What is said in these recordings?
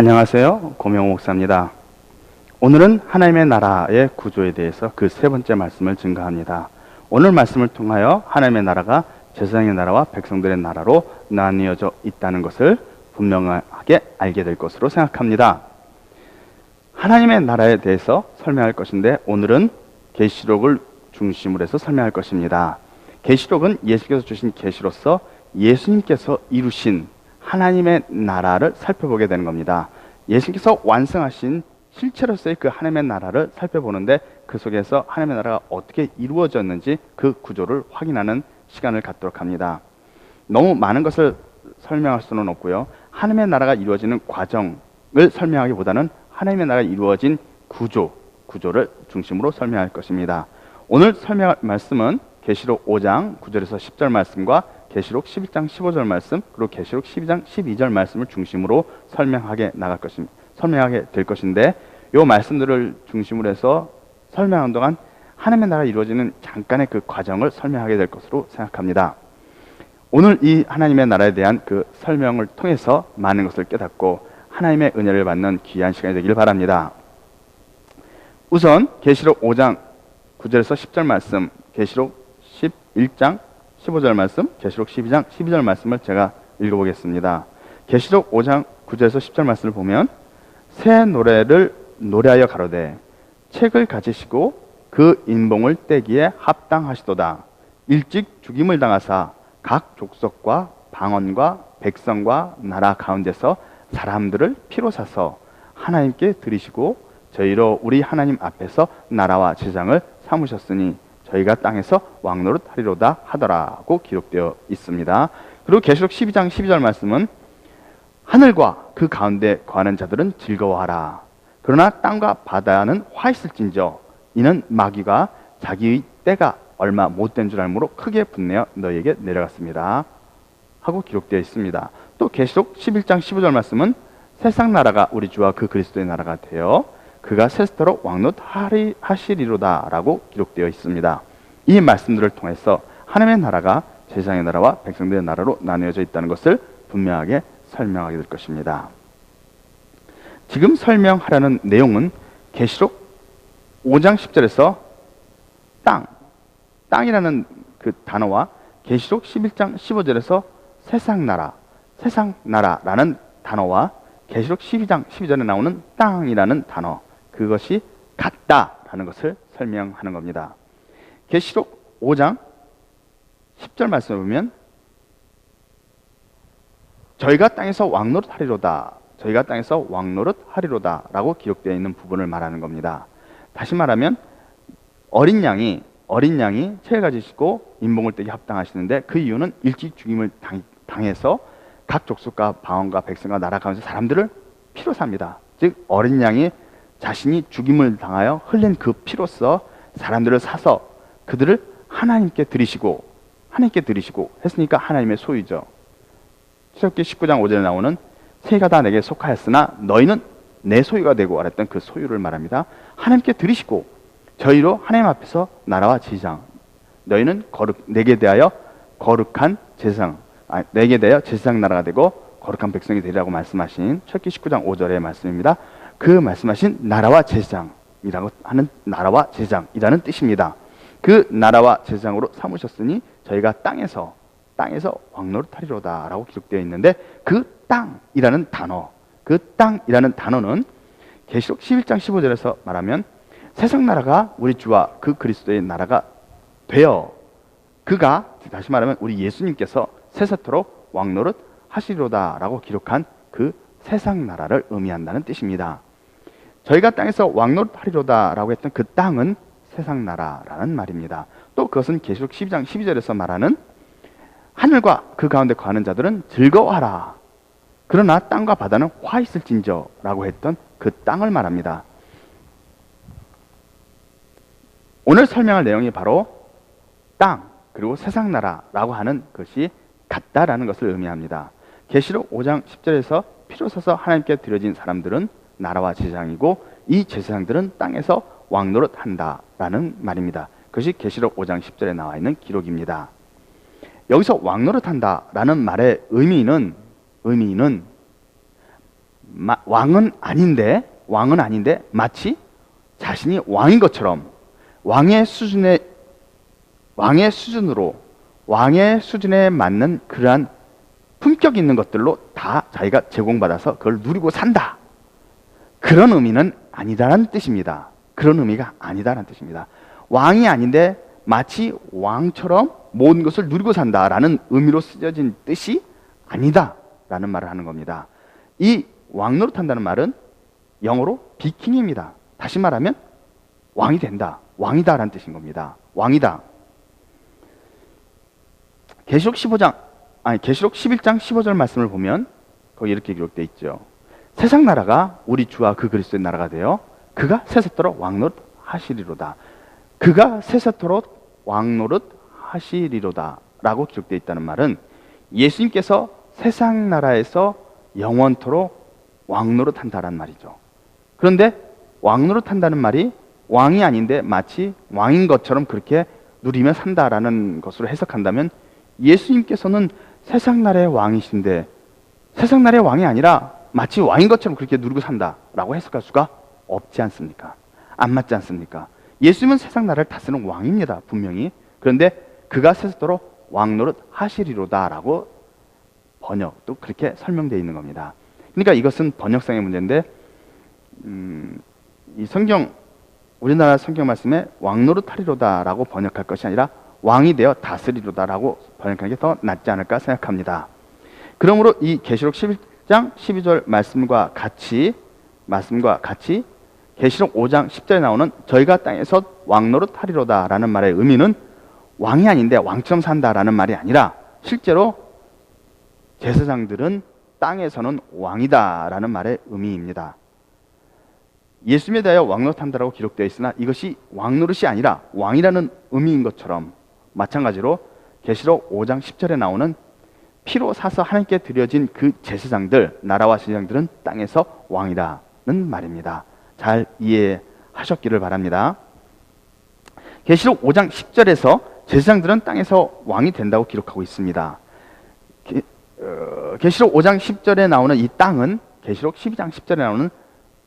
안녕하세요. 고명호 목사입니다. 오늘은 하나님의 나라의 구조에 대해서 그 세 번째 말씀을 증거합니다. 오늘 말씀을 통하여 하나님의 나라가 제사장의 나라와 백성들의 나라로 나뉘어져 있다는 것을 분명하게 알게 될 것으로 생각합니다. 하나님의 나라에 대해서 설명할 것인데 오늘은 계시록을 중심으로 해서 설명할 것입니다. 계시록은 예수께서 주신 계시로서 예수님께서 이루신 하나님의 나라를 살펴보게 되는 겁니다. 예수님께서 완성하신 실체로서의 그 하나님의 나라를 살펴보는데 그 속에서 하나님의 나라가 어떻게 이루어졌는지 그 구조를 확인하는 시간을 갖도록 합니다. 너무 많은 것을 설명할 수는 없고요. 하나님의 나라가 이루어지는 과정을 설명하기보다는 하나님의 나라가 이루어진 구조를 중심으로 설명할 것입니다. 오늘 설명할 말씀은 계시록 5장 9절에서 10절 말씀과 계시록 11장 15절 말씀, 그리고 계시록 12장 12절 말씀을 중심으로 설명하게 될 것인데, 이 말씀들을 중심으로 해서 설명하는 동안 하나님의 나라가 이루어지는 잠깐의 그 과정을 설명하게 될 것으로 생각합니다. 오늘 이 하나님의 나라에 대한 그 설명을 통해서 많은 것을 깨닫고 하나님의 은혜를 받는 귀한 시간이 되길 바랍니다. 우선 계시록 5장 9절에서 10절 말씀, 계시록 11장 15절 말씀, 계시록 12장 12절 말씀을 제가 읽어보겠습니다. 계시록 5장 9절에서 10절 말씀을 보면 새 노래를 노래하여 가로되 책을 가지시고 그 인봉을 떼기에 합당하시도다. 일찍 죽임을 당하사 각 족속과 방언과 백성과 나라 가운데서 사람들을 피로 사서 하나님께 드리시고 저희로 우리 하나님 앞에서 나라와 제장을 삼으셨으니 저희가 땅에서 왕노릇 하리로다 하더라고 기록되어 있습니다. 그리고 계시록 12장 12절 말씀은 하늘과 그 가운데 거하는 자들은 즐거워하라. 그러나 땅과 바다는 화 있을진저 이는 마귀가 자기의 때가 얼마 못된 줄 알므로 크게 분내어 너희에게 내려갔습니다 하고 기록되어 있습니다. 또 계시록 11장 15절 말씀은 세상 나라가 우리 주와 그 그리스도의 나라가 되어 그가 세스토록 왕노릇 하시리로다 라고 기록되어 있습니다. 이 말씀들을 통해서 하나님의 나라가 제사장의 나라와 백성들의 나라로 나뉘어져 있다는 것을 분명하게 설명하게 될 것입니다. 지금 설명하려는 내용은 계시록 5장 10절에서 땅이라는 그 단어와 계시록 11장 15절에서 세상 나라라는 단어와 계시록 12장 12절에 나오는 땅이라는 단어, 그것이 같다라는 것을 설명하는 겁니다. 계시록 5장 10절 말씀을 보면 저희가 땅에서 왕노릇 하리로다 라고 기록되어 있는 부분을 말하는 겁니다. 다시 말하면 어린 양이 책을 가지시고 인봉을 떼기 합당하시는데 그 이유는 일찍 죽임을 당해서 각 족속과 방언과 백성과 나라 가운데 사람들을 피로 삽니다. 즉 어린 양이 자신이 죽임을 당하여 흘린 그 피로써 사람들을 사서 그들을 하나님께 드리시고 했으니까 하나님의 소유죠. 출애굽기 19장 5절에 나오는 세가 다 내게 속하였으나 너희는 내 소유가 되고 알았던 그 소유를 말합니다. 하나님께 드리시고 저희로 하나님 앞에서 나라와 제사장, 너희는 내게 대하여 제사장 나라가 되고 거룩한 백성이 되리라고 말씀하신 출애굽기 19장 5절의 말씀입니다. 그 말씀하신 나라와 제사장이라고 하는 나라와 제사장이라는 뜻입니다. 그 나라와 제사장으로 삼으셨으니 저희가 땅에서 왕노릇 하리로다 라고 기록되어 있는데 그 땅이라는 단어는 계시록 11장 15절에서 말하면 세상 나라가 우리 주와 그 그리스도의 나라가 되어 그가 다시 말하면 우리 예수님께서 세세토록 왕노릇 하시리로다 라고 기록한 그 세상 나라를 의미한다는 뜻입니다. 저희가 땅에서 왕노릇 하리로다 라고 했던 그 땅은 세상 나라라는 말입니다. 또 그것은 계시록 12장 12절에서 말하는 하늘과 그 가운데 거하는 자들은 즐거워하라. 그러나 땅과 바다는 화 있을진저 라고 했던 그 땅을 말합니다. 오늘 설명할 내용이 바로 땅 그리고 세상 나라라고 하는 것이 같다라는 것을 의미합니다. 계시록 5장 10절에서 피로 서서 하나님께 드려진 사람들은 나라와 제사장이고 이 제사장들은 땅에서 왕노릇 한다라는 말입니다. 그것이 계시록 5장 10절에 나와 있는 기록입니다. 여기서 왕노릇 한다라는 말의 의미는 왕은 아닌데 마치 자신이 왕인 것처럼 왕의 수준으로 왕의 수준에 맞는 그러한 품격 있는 것들로 다 자기가 제공받아서 그걸 누리고 산다. 그런 의미는 아니다라는 뜻입니다. 그런 의미가 아니다라는 뜻입니다. 왕이 아닌데 마치 왕처럼 모든 것을 누리고 산다라는 의미로 쓰여진 뜻이 아니다라는 말을 하는 겁니다. 이 왕 노릇한다는 말은 영어로 비킹입니다. 다시 말하면 왕이 된다, 왕이다라는 뜻인 겁니다. 왕이다. 계시록 11장 15절 말씀을 보면 거기 이렇게 기록되어 있죠. 세상 나라가 우리 주와 그 그리스도의 나라가 되어 그가 세세토록 왕노릇 하시리로다. 그가 세세토록 왕노릇 하시리로다 라고 기록되어 있다는 말은 예수님께서 세상 나라에서 영원토록 왕노릇 한다는 말이죠. 그런데 왕노릇 한다는 말이 왕이 아닌데 마치 왕인 것처럼 그렇게 누리며 산다라는 것으로 해석한다면 예수님께서는 세상 나라의 왕이신데 세상 나라의 왕이 아니라 마치 왕인 것처럼 그렇게 누리고 산다라고 해석할 수가 없지 않습니까? 안 맞지 않습니까? 예수님은 세상 나라를 다스리는 왕입니다. 분명히. 그런데 그가 세세토록 왕노릇 하시리로다라고 번역도 그렇게 설명되어 있는 겁니다. 그러니까 이것은 번역상의 문제인데 이 성경 우리나라 성경 말씀에 왕노릇 하리로다라고 번역할 것이 아니라 왕이 되어 다스리로다라고 번역하는 게 더 낫지 않을까 생각합니다. 그러므로 이 계시록 11장 12절 말씀과 같이 계시록 5장 10절에 나오는 저희가 땅에서 왕노릇 하리로다라는 말의 의미는 왕이 아닌데 왕처럼 산다라는 말이 아니라 실제로 제사장들은 땅에서는 왕이다라는 말의 의미입니다. 예수님에 대하여 왕노릇한다라고 기록되어 있으나 이것이 왕노릇이 아니라 왕이라는 의미인 것처럼 마찬가지로 계시록 5장 10절에 나오는 피로 사서 하나님께 드려진 그 제사장들, 나라와 제사장들은 땅에서 왕이라는 말입니다. 잘 이해하셨기를 바랍니다. 계시록 5장 10절에서 제사장들은 땅에서 왕이 된다고 기록하고 있습니다. 계시록 5장 10절에 나오는 이 땅은 계시록 12장 10절에 나오는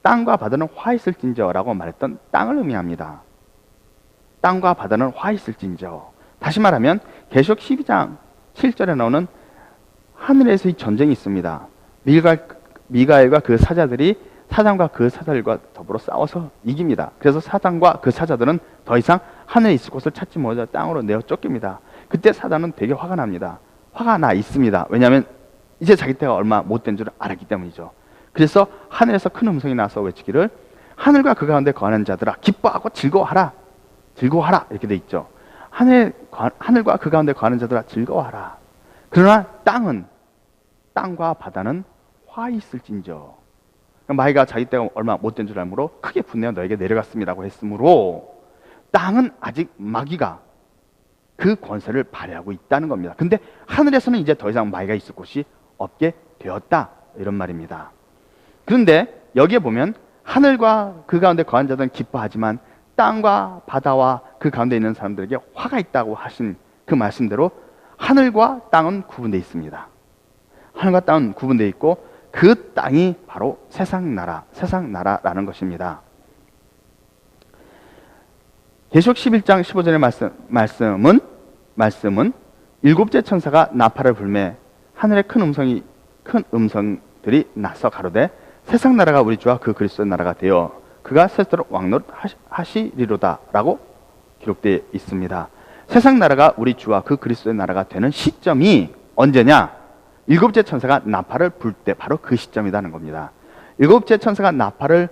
땅과 바다는 화 있을진저라고 말했던 땅을 의미합니다. 땅과 바다는 화 있을진저. 다시 말하면 계시록 12장 7절에 나오는 하늘에서의 전쟁이 있습니다. 미가엘과 그 사자들이 사장과 그 사자들과 더불어 싸워서 이깁니다. 그래서 사장과 그 사자들은 더 이상 하늘에 있을 곳을 찾지 못하여 땅으로 내어 쫓깁니다. 그때 사단은 되게 화가 납니다. 화가 나 있습니다. 왜냐하면 이제 자기 때가 얼마 못 된 줄 알았기 때문이죠. 그래서 하늘에서 큰 음성이 나서 외치기를 하늘과 그 가운데 거하는 자들아 기뻐하고 즐거워하라. 즐거워하라 이렇게 돼 있죠. 하늘과 그 가운데 거하는 자들아 즐거워하라. 그러나 땅과 바다는 화 있을진저. 마귀가 자기 때가 얼마 못 된 줄 알므로 크게 분내어 너에게 내려갔습니다라고 했으므로 땅은 아직 마귀가 그 권세를 발휘하고 있다는 겁니다. 근데 하늘에서는 이제 더 이상 마귀가 있을 곳이 없게 되었다 이런 말입니다. 그런데 여기에 보면 하늘과 그 가운데 거한 자들은 기뻐하지만 땅과 바다와 그 가운데 있는 사람들에게 화가 있다고 하신 그 말씀대로 하늘과 땅은 구분되어 있습니다. 하늘과 땅은 구분되어 있고 그 땅이 바로 세상 나라라는 것입니다. 계시록 11장 15절의 말씀은 일곱째 천사가 나팔을 불매 하늘에 큰 음성들이 나서 가로되 세상 나라가 우리 주와 그 그리스도의 나라가 되어 그가 세세토록 왕노릇 하시리로다 라고 기록되어 있습니다. 세상 나라가 우리 주와 그 그리스도의 나라가 되는 시점이 언제냐? 일곱째 천사가 나팔을 불 때 바로 그 시점이라는 겁니다. 일곱째 천사가 나팔을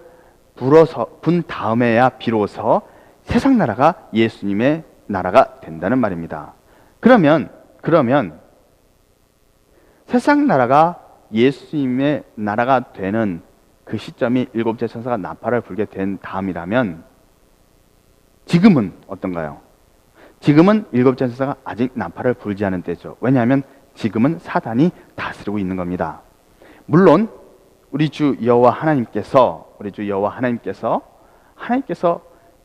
분 다음에야 비로소 세상 나라가 예수님의 나라가 된다는 말입니다. 그러면 세상 나라가 예수님의 나라가 되는 그 시점이 일곱째 천사가 나팔을 불게 된 다음이라면 지금은 어떤가요? 지금은 일곱째 천사가 아직 나팔을 불지 않은 때죠. 왜냐하면 지금은 사단이 다스리고 있는 겁니다. 물론 우리 주 여호와 하나님께서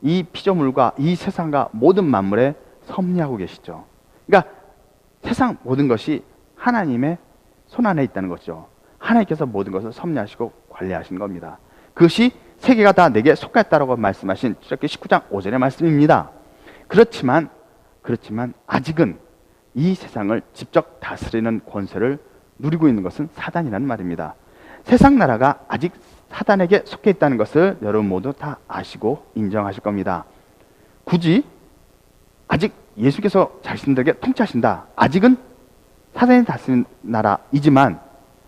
이 피조물과 이 세상과 모든 만물에 섭리하고 계시죠. 그러니까 세상 모든 것이 하나님의 손 안에 있다는 거죠. 하나님께서 모든 것을 섭리하시고 관리하신 겁니다. 그것이 세계가 다 내게 속했다라고 말씀하신 출애굽기 19장 5절의 말씀입니다. 그렇지만 아직은 이 세상을 직접 다스리는 권세를 누리고 있는 것은 사단이라는 말입니다. 세상 나라가 아직 사단에게 속해 있다는 것을 여러분 모두 다 아시고 인정하실 겁니다. 굳이 아직 예수께서 자신들에게 통치하신다, 아직은 사단이 다스리는 나라이지만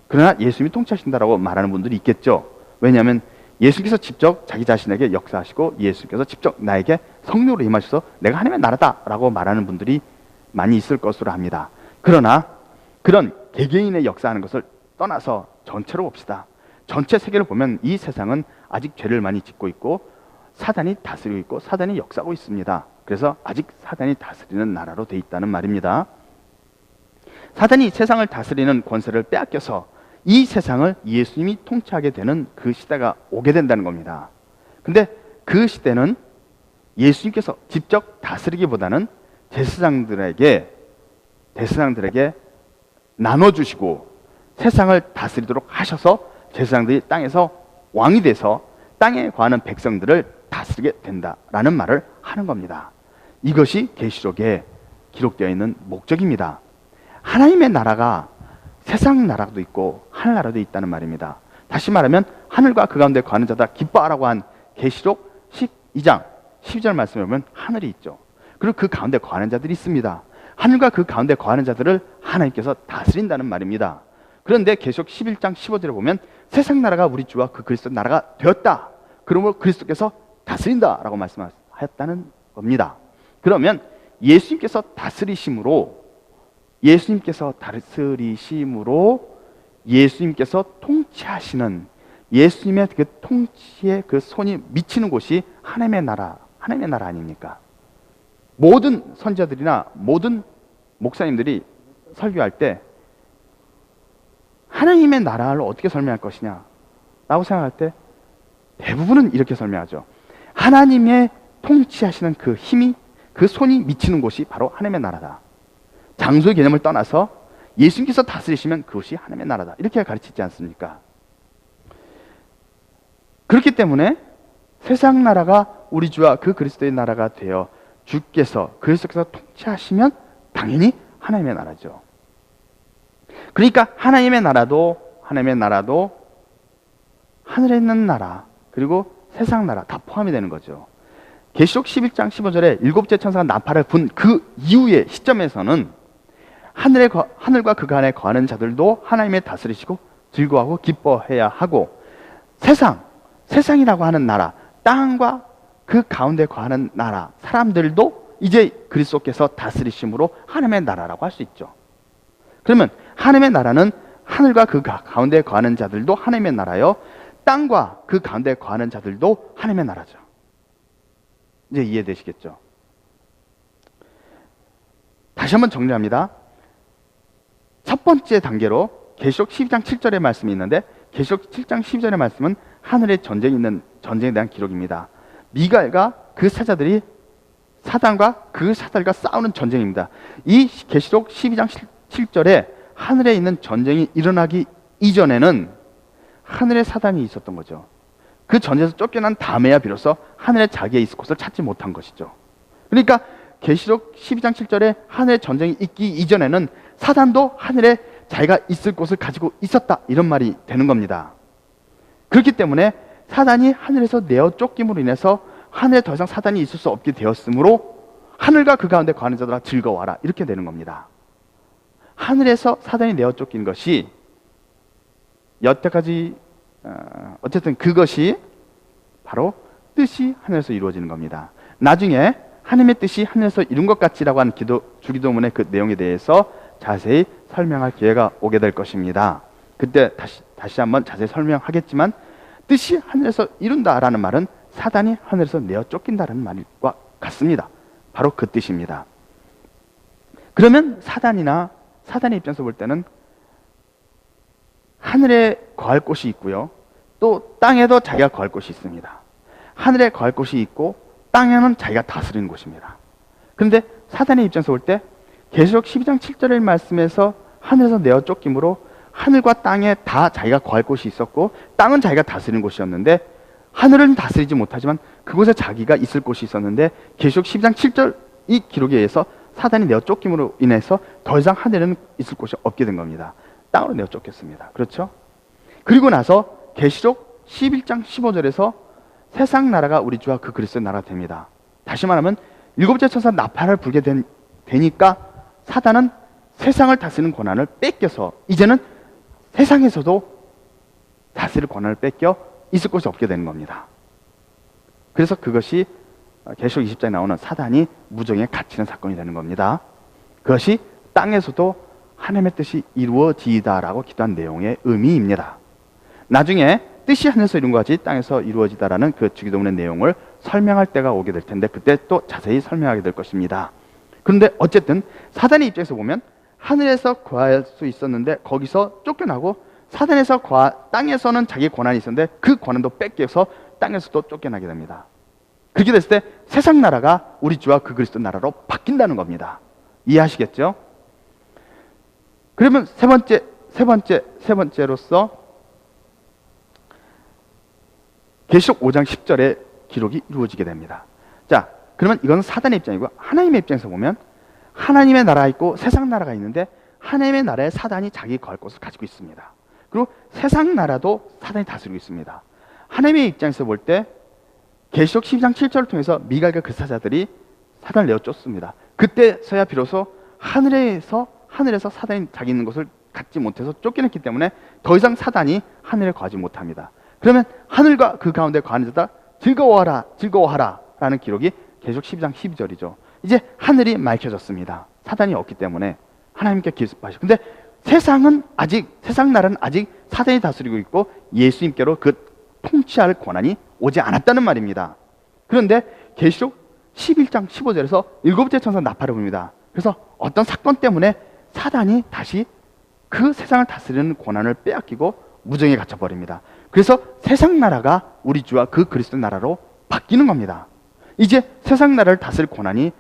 그러나 예수님이 통치하신다라고 말하는 분들이 있겠죠. 왜냐하면 예수께서 직접 자기 자신에게 역사하시고 예수께서 직접 나에게 성령으로 임하셔서 내가 하나님의 나라다라고 말하는 분들이 많이 있을 것으로 합니다. 그러나 그런 개개인의 역사하는 것을 떠나서 전체로 봅시다. 전체 세계를 보면 이 세상은 아직 죄를 많이 짓고 있고 사단이 다스리고 있고 사단이 역사하고 있습니다. 그래서 아직 사단이 다스리는 나라로 돼 있다는 말입니다. 사단이 세상을 다스리는 권세를 빼앗겨서 이 세상을 예수님이 통치하게 되는 그 시대가 오게 된다는 겁니다. 근데 그 시대는 예수님께서 직접 다스리기보다는 제사장들에게 나눠주시고 세상을 다스리도록 하셔서 제사장들이 땅에서 왕이 돼서 땅에 거하는 백성들을 다스리게 된다라는 말을 하는 겁니다. 이것이 계시록에 기록되어 있는 목적입니다. 하나님의 나라가 세상 나라도 있고 하늘 나라도 있다는 말입니다. 다시 말하면 하늘과 그 가운데 거하는 자다 기뻐하라고 한 계시록 12장 12절 말씀에 보면 하늘이 있죠. 그리고 그 가운데 거하는 자들이 있습니다. 하늘과 그 가운데 거하는 자들을 하나님께서 다스린다는 말입니다. 그런데 계시록 11장 15절에 보면 세상 나라가 우리 주와 그 그리스도 나라가 되었다. 그러므로 그리스도께서 다스린다라고 말씀하셨다는 겁니다. 그러면 예수님께서 예수님께서 통치하시는 예수님의 그 통치의 그 손이 미치는 곳이 하나님의 나라 아닙니까? 모든 선지자들이나 모든 목사님들이 설교할 때 하나님의 나라를 어떻게 설명할 것이냐 라고 생각할 때 대부분은 이렇게 설명하죠. 하나님의 통치하시는 그 힘이, 그 손이 미치는 곳이 바로 하나님의 나라다. 장소의 개념을 떠나서 예수님께서 다스리시면 그것이 하나님의 나라다, 이렇게 가르치지 않습니까? 그렇기 때문에 세상 나라가 우리 주와 그 그리스도의 나라가 되어 그리스도께서 통치하시면 당연히 하나님의 나라죠. 그러니까 하나님의 나라도 하늘에 있는 나라 그리고 세상 나라 다 포함이 되는 거죠. 계시록 11장 15절에 일곱째 천사가 나팔을 분 그 이후의 시점에서는 하늘과 그 안에 거하는 자들도 하나님의 다스리시고 즐거워하고 기뻐해야 하고 세상이라고 하는 나라, 땅과 그 가운데 거하는 나라, 사람들도 이제 그리스도께서 다스리심으로 하나님의 나라라고 할 수 있죠. 그러면 하나님의 나라는 하늘과 그 가운데 거하는 자들도 하나님의 나라요, 땅과 그 가운데 거하는 자들도 하나님의 나라죠. 이제 이해되시겠죠? 다시 한번 정리합니다. 첫 번째 단계로 계시록 12장 7절의 말씀이 있는데, 계시록 7장 12절의 말씀은 하늘에 전쟁에 대한 기록입니다. 미가엘과 그 사자들이 사단과 그 사달과 싸우는 전쟁입니다. 이 계시록 12장 7절에 하늘에 있는 전쟁이 일어나기 이전에는 하늘에 사단이 있었던 거죠. 그 전쟁에서 쫓겨난 다음에야 비로소 하늘에 자기의 있을 곳을 찾지 못한 것이죠. 그러니까 계시록 12장 7절에 하늘에 전쟁이 있기 이전에는 사단도 하늘에 자기가 있을 곳을 가지고 있었다, 이런 말이 되는 겁니다. 그렇기 때문에 사단이 하늘에서 내어 쫓김으로 인해서 하늘에 더 이상 사단이 있을 수 없게 되었으므로 하늘과 그 가운데 거하는 자들아 즐거워하라, 이렇게 되는 겁니다. 하늘에서 사단이 내어 쫓긴 것이 여태까지 어쨌든 그것이 바로 뜻이 하늘에서 이루어지는 겁니다. 나중에 하나님의 뜻이 하늘에서 이룬 것 같지라고 하는 주기도문의 그 내용에 대해서 자세히 설명할 기회가 오게 될 것입니다. 그때 다시 한번 자세히 설명하겠지만, 뜻이 하늘에서 이룬다라는 말은 사단이 하늘에서 내어 쫓긴다라는 말과 같습니다. 바로 그 뜻입니다. 그러면 사단의 입장에서 볼 때는 하늘에 거할 곳이 있고요, 또 땅에도 자기가 거할 곳이 있습니다. 하늘에 거할 곳이 있고 땅에는 자기가 다스리는 곳입니다. 그런데 사단의 입장에서 볼 때 계시록 12장 7절의 말씀에서 하늘에서 내어 쫓김으로 하늘과 땅에 다 자기가 거할 곳이 있었고 땅은 자기가 다스리는 곳이었는데 하늘은 다스리지 못하지만 그곳에 자기가 있을 곳이 있었는데 계시록 12장 7절 이 기록에 의해서 사단이 내어 쫓김으로 인해서 더 이상 하늘에는 있을 곳이 없게 된 겁니다. 땅으로 내어 쫓겼습니다. 그렇죠? 그리고 나서 계시록 11장 15절에서 세상 나라가 우리 주와 그 그리스도의 나라가 됩니다. 다시 말하면 일곱째 천사 나팔을 불게 되니까 사단은 세상을 다스리는 권한을 뺏겨서 이제는 세상에서도 다스릴 권한을 뺏겨 있을 곳이 없게 되는 겁니다. 그래서 그것이 계시록 20장에 나오는 사단이 무정에 갇히는 사건이 되는 겁니다. 그것이 땅에서도 하나님의 뜻이 이루어지이다라고 기도한 내용의 의미입니다. 나중에 뜻이 하늘에서 이룬 것 같이 땅에서 이루어지다라는 그 주기도문의 내용을 설명할 때가 오게 될 텐데 그때 또 자세히 설명하게 될 것입니다. 그런데 어쨌든 사단의 입장에서 보면 하늘에서 거할 수 있었는데 거기서 쫓겨나고 사단에서 땅에서는 자기 권한이 있었는데 그 권한도 뺏겨서 땅에서도 쫓겨나게 됩니다. 그렇게 됐을 때 세상 나라가 우리 주와 그 그리스도 나라로 바뀐다는 겁니다. 이해하시겠죠? 그러면 세 번째로서 계시록 5장 10절의 기록이 이루어지게 됩니다. 자, 그러면 이건 사단의 입장이고 하나님의 입장에서 보면 하나님의 나라가 있고 세상 나라가 있는데 하나님의 나라에 사단이 자기 거할 곳을 가지고 있습니다. 그리고 세상 나라도 사단이 다스리고 있습니다. 하나님의 입장에서 볼 때 계시록 12장 7절을 통해서 미갈과 그 사자들이 사단을 내어 쫓습니다. 그때서야 비로소 하늘에서 사단이 자기 있는 곳을 갖지 못해서 쫓겨냈기 때문에 더 이상 사단이 하늘에 거하지 못합니다. 그러면 하늘과 그 가운데 거하는 자다 즐거워하라 즐거워하라 라는 기록이 계시록 12장 12절이죠. 이제 하늘이 맑혀졌습니다. 사단이 없기 때문에 하나님께 기습하시고 근데 세상 나라는 아직 사단이 다스리고 있고 예수님께로 그 통치할 권한이 오지 않았다는 말입니다. 그런데 계시록 11장 15절에서 일곱째 천사 나팔을 붑니다. 그래서 어떤 사건 때문에 사단이 다시 그 세상을 다스리는 권한을 빼앗기고 무정에 갇혀버립니다. 그래서 세상 나라가 우리 주와 그 그리스도 나라로 바뀌는 겁니다. 이제 세상 나라를 다스릴 권한이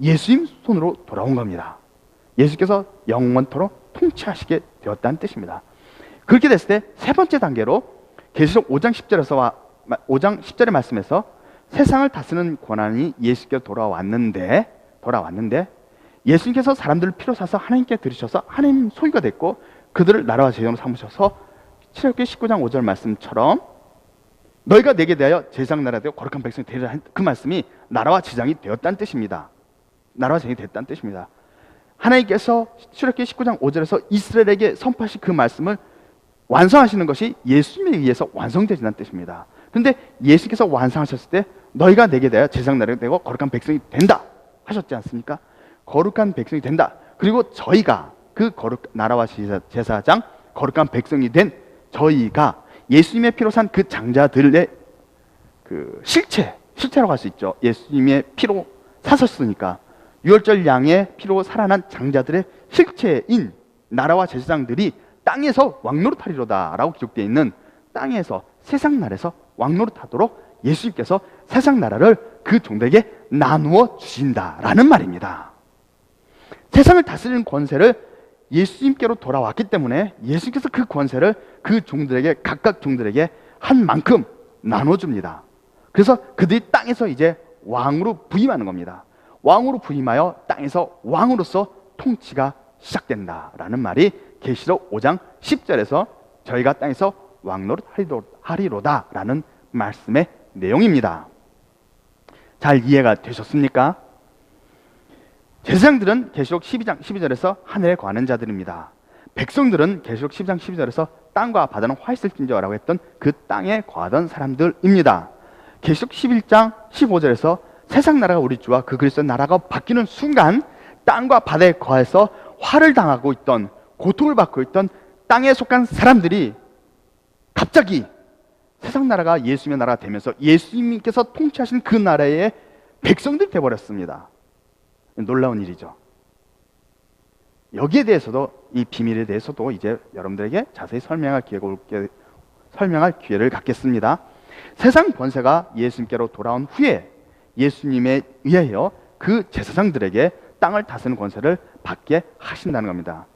예수님 손으로 돌아온 겁니다. 예수께서 영원토록 통치하시게 되었다는 뜻입니다. 그렇게 됐을 때 세 번째 단계로 계시록 5장 10절의 말씀에서 세상을 다스리는 권한이 예수께 돌아왔는데 예수님께서 사람들을 피로 사서 하나님께 들으셔서 하나님 소유가 됐고 그들을 나라와 제정으로 삼으셔서 출애굽기 19장 5절 말씀처럼 너희가 내게 대하여 제사장 나라 되어 거룩한 백성이 되리라 그 말씀이 나라와 제장이 되었다는 뜻입니다. 나라와 제장이 됐다는 뜻입니다. 하나님께서 출애굽기 19장 5절에서 이스라엘에게 선포하신 그 말씀을 완성하시는 것이 예수님에 의해서 완성되진다는 뜻입니다. 그런데 예수께서 완성하셨을 때 너희가 내게 대하여 제사장 나라가 되고 거룩한 백성이 된다 하셨지 않습니까? 거룩한 백성이 된다. 그리고 저희가 그 나라와 제사장 거룩한 백성이 된 저희가 예수님의 피로 산 그 장자들의 그 실체라고 할 수 있죠. 예수님의 피로 사셨으니까 유월절 양의 피로 살아난 장자들의 실체인 나라와 제사장들이 땅에서 왕노릇하리로다 라고 기록되어 있는 땅에서 세상 나라에서 왕노릇하도록 예수님께서 세상 나라를 그 종들에게 나누어 주신다라는 말입니다. 세상을 다스리는 권세를 예수님께로 돌아왔기 때문에 예수님께서 그 권세를 그 종들에게 각각 종들에게 한 만큼 나눠줍니다. 그래서 그들이 땅에서 이제 왕으로 부임하는 겁니다. 왕으로 부임하여 땅에서 왕으로서 통치가 시작된다라는 말이 계시록 5장 10절에서 저희가 땅에서 왕노릇 하리로다라는 말씀의 내용입니다. 잘 이해가 되셨습니까? 제사장들은 계시록 12장 12절에서 하늘에 거하는 자들입니다. 백성들은 계시록 12장 12절에서 땅과 바다는 화 있을진저라고 했던 그 땅에 거하던 사람들입니다. 계시록 11장 15절에서 세상 나라가 우리 주와 그 그리스도의 나라가 바뀌는 순간 땅과 바다에 거해서 화를 당하고 있던 고통을 받고 있던 땅에 속한 사람들이 갑자기 세상 나라가 예수님의 나라가 되면서 예수님께서 통치하신 그 나라의 백성들이 되어버렸습니다. 놀라운 일이죠. 여기에 대해서도 이 비밀에 대해서도 이제 여러분들에게 자세히 설명할 기회를 갖겠습니다. 세상 권세가 예수님께로 돌아온 후에 예수님에 의하여 그 제사장들에게 땅을 다스리는 권세를 받게 하신다는 겁니다.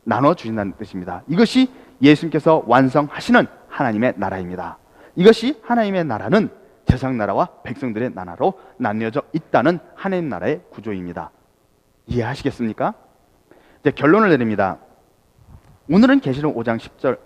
나눠주신다는 뜻입니다. 이것이 예수님께서 완성하시는 하나님의 나라입니다. 이것이 하나님의 나라는 세상 나라와 백성들의 나라로 나뉘어져 있다는 하나님 나라의 구조입니다. 이해하시겠습니까? 이제 결론을 내립니다. 오늘은 계시록 5장 10절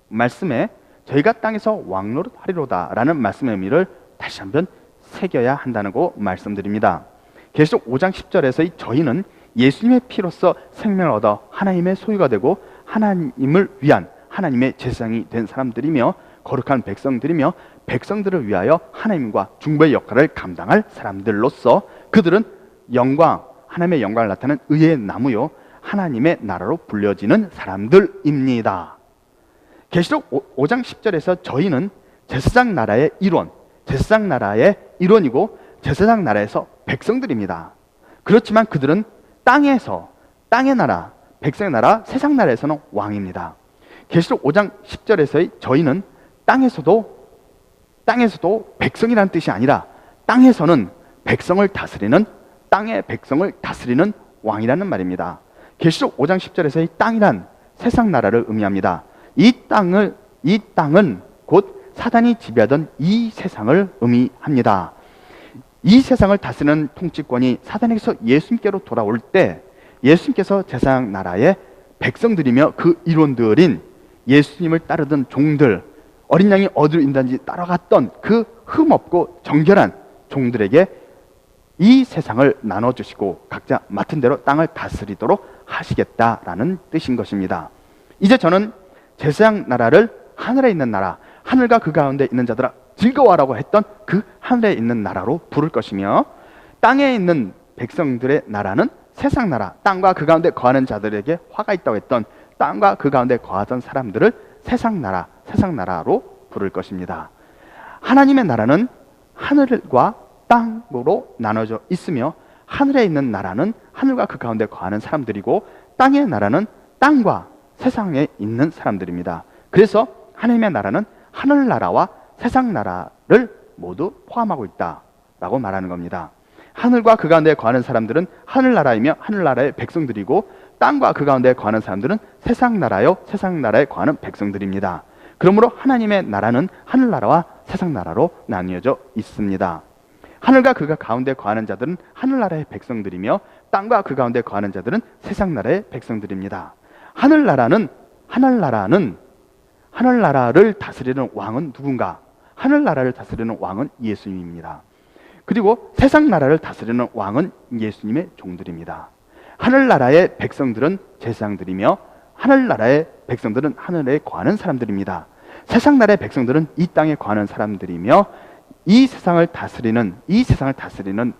말씀에 저희가 땅에서 왕노릇하리로다 라는 말씀의 의미를 다시 한번 새겨야 한다는 거 말씀드립니다. 계시록 5장 10절에서의 저희는 예수님의 피로써 생명을 얻어 하나님의 소유가 되고 하나님을 위한 하나님의 제사장이 된 사람들이며 거룩한 백성들이며 백성들을 위하여 하나님과 중보의 역할을 감당할 사람들로서 그들은 영광, 하나님의 영광을 나타내는 의의 나무요 하나님의 나라로 불려지는 사람들입니다. 계시록 5장 10절에서 저희는 제사장 나라의 일원, 제사장 나라의 일원이고 제사장 나라에서 백성들입니다. 그렇지만 그들은 땅에서, 땅의 나라, 백성의 나라, 세상 나라에서는 왕입니다. 계시록 5장 10절에서의 저희는 땅에서도 백성이라는 뜻이 아니라 땅에서는 백성을 다스리는, 땅의 백성을 다스리는 왕이라는 말입니다. 계시록 5장 10절에서의 땅이란 세상 나라를 의미합니다. 이 땅은 곧 사단이 지배하던 이 세상을 의미합니다. 이 세상을 다스리는 통치권이 사단에게서 예수님께로 돌아올 때 예수님께서 제사장 나라의 백성들이며 그 일원들인 예수님을 따르던 종들, 어린 양이 어디로 인도하는지 따라갔던 그 흠없고 정결한 종들에게 이 세상을 나눠주시고 각자 맡은 대로 땅을 다스리도록 하시겠다라는 뜻인 것입니다. 이제 저는 제사장 나라를 하늘에 있는 나라, 하늘과 그 가운데 있는 자들아 즐거워하라고 했던 그 하늘에 있는 나라로 부를 것이며, 땅에 있는 백성들의 나라는 세상 나라, 땅과 그 가운데 거하는 자들에게 화가 있다고 했던 땅과 그 가운데 거하던 사람들을 세상 나라로 부를 것입니다. 하나님의 나라는 하늘과 땅으로 나눠져 있으며 하늘에 있는 나라는 하늘과 그 가운데 거하는 사람들이고 땅의 나라는 땅과 세상에 있는 사람들입니다. 그래서 하나님의 나라는 하늘나라와 세상 나라를 모두 포함하고 있다라고 말하는 겁니다. 하늘과 그 가운데 거하는 사람들은 하늘나라이며 하늘나라의 백성들이고 땅과 그 가운데 거하는 사람들은 세상 나라요 세상 나라에 거하는 백성들입니다. 그러므로 하나님의 나라는 하늘나라와 세상 나라로 나뉘어져 있습니다. 하늘과 그 가운데 거하는 자들은 하늘나라의 백성들이며 땅과 그 가운데 거하는 자들은 세상 나라의 백성들입니다. 하늘나라를 다스리는 왕은 누군가? 하늘나라를 다스리는 왕은 예수님입니다. 그리고 세상 나라를 다스리는 왕은 예수님의 종들입니다. 하늘나라의 백성들은 제사장들이며 하늘나라의 백성들은 하늘에 거하는 사람들입니다. 세상 나라의 백성들은 이 땅에 거하는 사람들이며 이 세상을 다스리는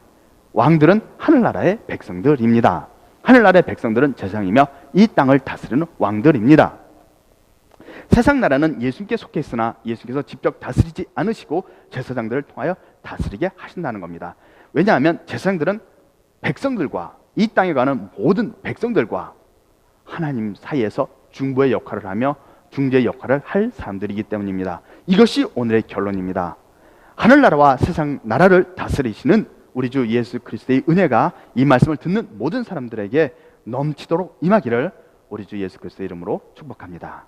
왕들은 하늘나라의 백성들입니다. 하늘나라의 백성들은 제사장이며 이 땅을 다스리는 왕들입니다. 세상 나라는 예수님께 속해 있으나 예수님께서 직접 다스리지 않으시고 제사장들을 통하여 다스리게 하신다는 겁니다. 왜냐하면 제사장들은 백성들과 이 땅에 가는 모든 백성들과 하나님 사이에서 중보의 역할을 하며 중재의 역할을 할 사람들이기 때문입니다. 이것이 오늘의 결론입니다. 하늘나라와 세상 나라를 다스리시는 우리 주 예수 그리스도의 은혜가 이 말씀을 듣는 모든 사람들에게 넘치도록 임하기를 우리 주 예수 그리스도의 이름으로 축복합니다.